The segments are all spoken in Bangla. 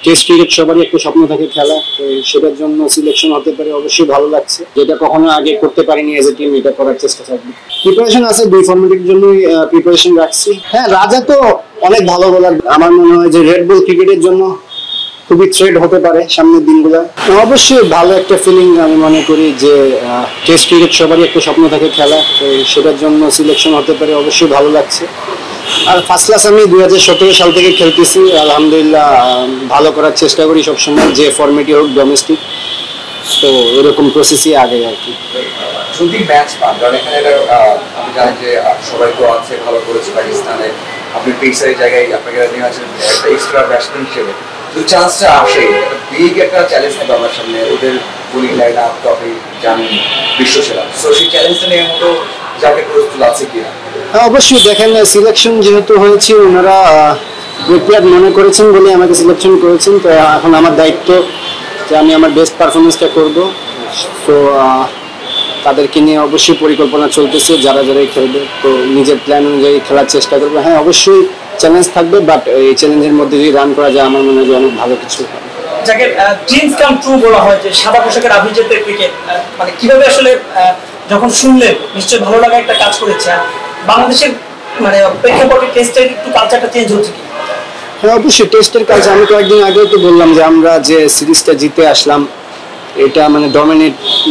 টেস্ট ক্রিকেট সবারই একটা স্বপ্ন থাকে খেলা, তো সেটার জন্য সিলেকশন হতে পারে অবশ্যই ভালো লাগছে। যেটা কখনো আগে করতে পারিনি এজ এ টিম, এটা করার চেষ্টা থাকবে। প্রিপারেশন আছে, দুই ফরম্যাটের জন্যই প্রিপারেশন রাখছি। হ্যাঁ, রাজা তো অনেক ভালো বলার। আমার মনে হয় যে রেড বল ক্রিকেটের জন্য খুবই থ্রেড হতে পারে সামনের দিনগুলো। অবশ্যই ভালো একটা ফিলিং আমি মনে করি যে টেস্ট ক্রিকেট সবারই একটা স্বপ্ন থাকে খেলা, তো সেটার জন্য সিলেকশন হতে পারে অবশ্যই ভালো লাগছে। আর ফার্স্ট ক্লাস আমি 2017 সাল থেকে খেলতেছি, আলহামদুলিল্লাহ ভালো করার চেষ্টা করি সবসময়, যে ফরম্যাটই হোক ডোমেস্টিক, তো এরকম প্রসেসই আগে আর কি। যদি ম্যাচ পান, কারণ এখানে আমি জানি যে সবাই তো আছে ভালো করেছে পাকিস্তানে, আপনি পেসারের জায়গায় আপনাকে নেওয়া আছেন একটা এক্সট্রা ব্যাটসম্যান হিসেবে, যদি চান্সটা আসে বিগ একটা চ্যালেঞ্জ থাকবে আমার সামনে, ওদের বোলিং লাইন আপ তো আপনি জানেন বিশ্ব সেরা, তো সেই চ্যালেঞ্জটা নেওয়ার মতো যাকে প্রস্তুত আছে কিনা? হ্যাঁ, অবশ্যই। দেখেন, সিলেকশন যেহেতু হয়েছে, ওনারা প্রিপেয়ার মনে করেছেন বলে আমাকে সিলেকশন করেছেন, তো এখন আমার দায়িত্ব যে আমি আমার বেস্ট পারফরমেন্সটা করব। তো তাদেরকে নিয়ে অবশ্যই পরিকল্পনা চলতেছে, যারা যারাই খেলবে, তো নিজের প্ল্যান অনুযায়ী খেলার চেষ্টা করবো। হ্যাঁ, অবশ্যই চ্যালেঞ্জ থাকবে, বাট এই চ্যালেঞ্জের মধ্যে যদি রান করা যায় আমার মনে হয় অনেক ভালো কিছু হবে। যাকে ড্রিমস কাম ট্রু বলা হয়, যে সাদা পোশাকের আভিজাত্যের ক্রিকেট, মানে কিভাবে আসলে যখন শুনলেন নিশ্চয়ই ভালো লাগা একটা কাজ করেছে। বাংলাদেশের মানে প্রেক্ষাপটে টেস্টের একটু কালচারটা চেঞ্জ হচ্ছে কি? হ্যাঁ, অবশ্যই টেস্টের কালচার। আমি কয়েকদিন আগেও তো বললাম যে আমরা যে সিরিজটা জিতে আসলাম, এটা মানে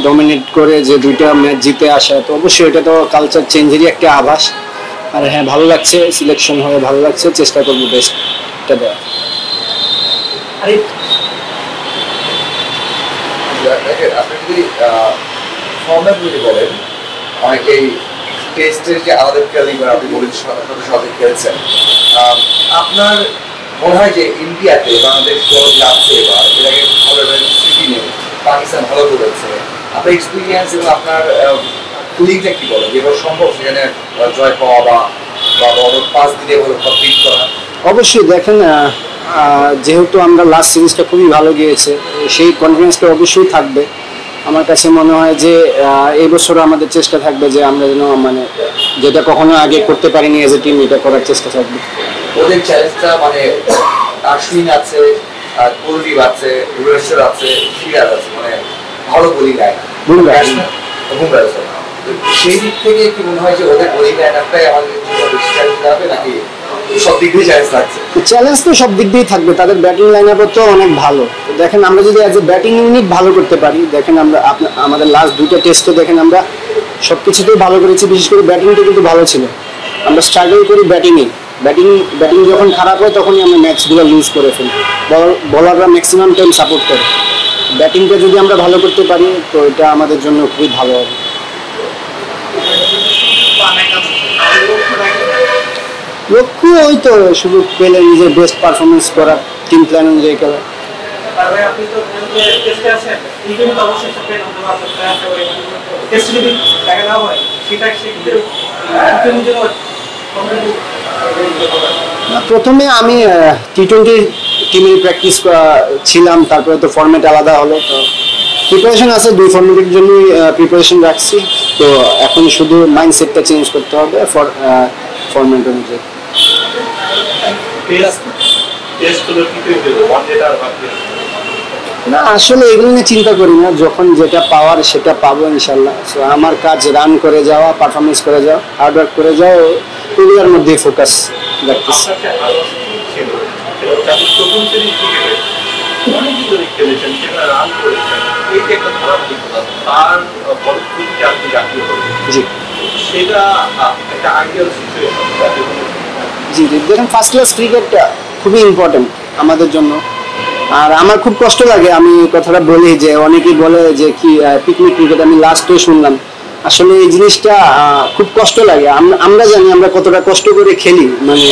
ডমিনেট করে যে দুইটা ম্যাচ জিতে আসা, তো অবশ্যই এটা তো কালচার চেঞ্জেরই একটা আভাস। আর হ্যাঁ, ভালো লাগছে, সিলেকশন হয়ে ভালো লাগছে, চেষ্টা করবো বেস্টটা দেওয়া। আপনি যদি ফর্ম্যাট যদি বলেন, অনেকেই টেস্টের যে আলাদা খেলি করে আপনি বলেন সাথে খেলছেন, আপনার মনে হয় যে ইন্ডিয়াতে বাংলাদেশ দল যাচ্ছে বা এর আগে ভালো স্মৃতি নেই, পাকিস্তান ভালো করেছে, আপনার এক্সপিরিয়েন্স এবং আপনার ফিলিংটা কি বলে যে এবার সম্ভব সেখানে জয় পাওয়া বা 5 দিনে কমপ্লিট করা? অবশ্যই। দেখেন, যেহেতু আমরা লাস্ট সিরিজটা খুবই ভালো গিয়েছে, সেই কনফিডেন্সটা অবশ্যই থাকবে। আমার কাছে মনে হয় যে এই বছর আমাদের চেষ্টা থাকবে যে আমরা যেন মানে যেটা কখনো আগে করতে পারিনি এজ এ টিম, এটা করার চেষ্টা থাকবে। ওদের চ্যালেঞ্জটা মানে আশ্বিন আছে, কুলদীপ আছে, ভুবনেশ্বর আছে, সিরাজ আছে, মানে ভালো বোলিং লাইন, বুমরাহ আছে। সেই দিক থেকে কি মনে হয় যে ওদের বোলিং লাইন আপটাই আমাদের বেশি চ্যালেঞ্জ হবে, নাকি সব দিক দিয়ে চ্যালেঞ্জ থাকছে? চ্যালেঞ্জ তো সব দিক দিয়েই থাকবে, তাদের ব্যাটিং লাইন আপ তো অনেক ভালো। দেখেন, আমরা যদি অ্যাজ এ ব্যাটিং ইউনিট ভালো করতে পারি, দেখেন আমরা আমাদের লাস্ট দুইটা টেস্টে দেখেন আমরা সব কিছুতেই ভালো করেছি, বিশেষ করে ব্যাটিংটা কিন্তু ভালো ছিল। আমরা স্ট্রাগল করি ব্যাটিং যখন খারাপ হয় তখনই আমরা ম্যাচগুলো লুজ করে ফেলি। বলাররা ম্যাক্সিমাম টাইম সাপোর্ট করে। ব্যাটিংটা যদি আমরা ভালো করতে পারি তো এটা আমাদের জন্য খুবই ভালো হবে। লক্ষ্য ওই তো সুযোগ পেলে নিজের বেস্ট পারফরমেন্স করা, টিম প্ল্যান অনুযায়ী খেলা। প্রথমে আমি টি-20 টিমের প্র্যাকটিস ছিলাম, তারপরে তো ফরম্যাট আলাদা হলো, তো প্রিপারেশন আছে, দুই ফরম্যাটের জন্যই প্রিপারেশন রাখছি। তো এখন শুধু মাইন্ডসেটটা চেঞ্জ করতে হবে ফরম্যাট অনুযায়ী। না, আসলে এগুলো নিয়ে চিন্তা করি না, যখন যেটা পাওয়ার সেটা পাবো ইনশাল্লাহ। সো আমার কাজ রান করে যাওয়া, পারফরমেন্স করে যাওয়া, হার্ডওয়ার্ক করে যাওয়া, এগুলোর মধ্যে ফোকাস রাখতেছি। জি জি, দেখেন ফার্স্ট ক্লাস ক্রিকেট খুবই ইম্পর্টেন্ট আমাদের জন্য। আর আমার খুব কষ্ট লাগে, আমি কথাটা বলি যে অনেকেই বলে যে কি পিকনিক ক্রিকেট, আমি লাস্টে শুনলাম। আসলে এই জিনিসটা খুব কষ্ট লাগে। আমরা জানি আমরা কতটা কষ্ট করে খেলি, মানে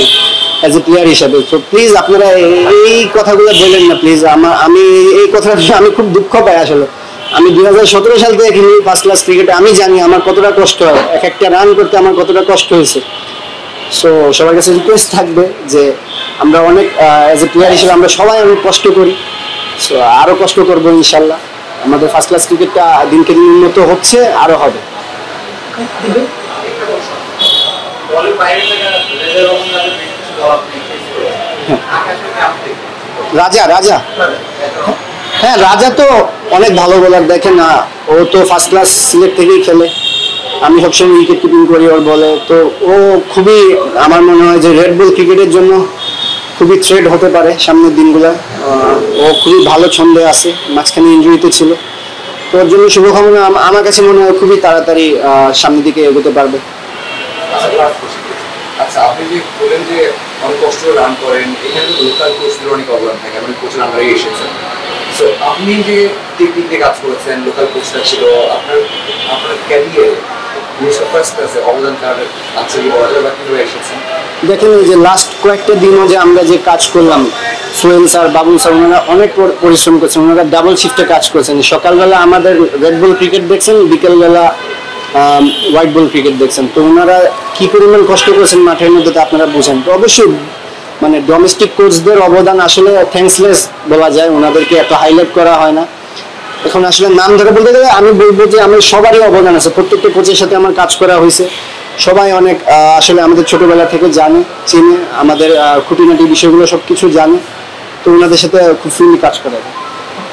অ্যাজ এ প্লেয়ার হিসাবে। তো প্লিজ আপনারা এই কথাগুলো বলেন না প্লিজ। আমি এই কথাটা আমি খুব দুঃখ পাই আসলে। আমি 2017 সাল থেকে খেলি ফার্স্ট ক্লাস ক্রিকেটে, আমি জানি আমার কতটা কষ্ট হয়, এক একটা রান করতে আমার কতটা কষ্ট হয়েছে। সো সবার কাছে রিকোয়েস্ট থাকবে যে আমরা অনেক অ্যাজ এ প্লেয়ার হিসেবে আমরা সবাই অনেক কষ্ট করি। সো আরও কষ্ট করবো ইনশাল্লাহ। আমাদের ফার্স্ট ক্লাস ক্রিকেটটা দিনকে দিন উন্নত হচ্ছে, আরও হবে। রাজা রাজা হ্যাঁ, রাজা তো অনেক ভালো বোলার। দেখেন ও তো ফার্স্ট ক্লাস সিলেট থেকেই খেলে, আমি সবসময় উইকেট কিপিং করি ওর বলে। তো ও খুবই, আমার মনে হয় যে রেড বল ক্রিকেটের জন্য খুবই থ্রেড হতে পারে সামনের দিনগুলো। ও খুবই ভালো ছন্দে আছে, মাঝখানে ইনজুরিতে ছিল। তো ওর জন্য শুভকামনা। আমার কাছে মনে হয় খুবই তাড়াতাড়ি সামনের দিকে এগোতে পারবে। আচ্ছা, আপনি যে বলেন যে অনেক কষ্ট রান করেন, এখানে তো লোকাল কোচদের অনেক অবদান থাকে, মানে কোচের আন্ডারে এসেছেন। সো আপনি যে টেকনিক দিয়ে কাজ করেছেন, লোকাল কোচটা ছিল আপনার আপনার ক্যারিয়ারে ফার্স্ট ক্লাসে অবদান আছে কি বলা যাবে, বা কিভাবে এসেছেন? দেখেন এই যে লাস্ট কয়েকটা দিনও যে আমরা যে কাজ করলাম, সোহেল স্যার, বাবুল স্যার, ওনারা অনেক পরিশ্রম করছেন। ওনারা ডাবল শিফটে কাজ করেছেন। সকালবেলা আমাদের রেড বল ক্রিকেট দেখছেন, বিকেলবেলা হোয়াইট বল ক্রিকেট দেখছেন। তো ওনারা কি পরিমাণ কষ্ট করেছেন মাঠের মধ্যে, আপনারা বুঝেন। তো অবশ্যই মানে ডোমেস্টিক কোচদের অবদান আসলে থ্যাঙ্কসলেস বলা যায়, ওনাদেরকে এত হাইলাইট করা হয় না। এখন আসলে নাম ধরে বলতে গেলে আমি বলবো যে আমার সবারই অবদান আছে। প্রত্যেকটা কোচের সাথে আমার কাজ করা হয়েছে, সবাই অনেক আসলে আমাদের ছোটবেলা থেকে জানে, চিনে, আমাদের খুঁটিনাটি বিষয়গুলো সবকিছু জানে। তো ওনাদের সাথে খুব ফ্রিলি কাজ করা যায়।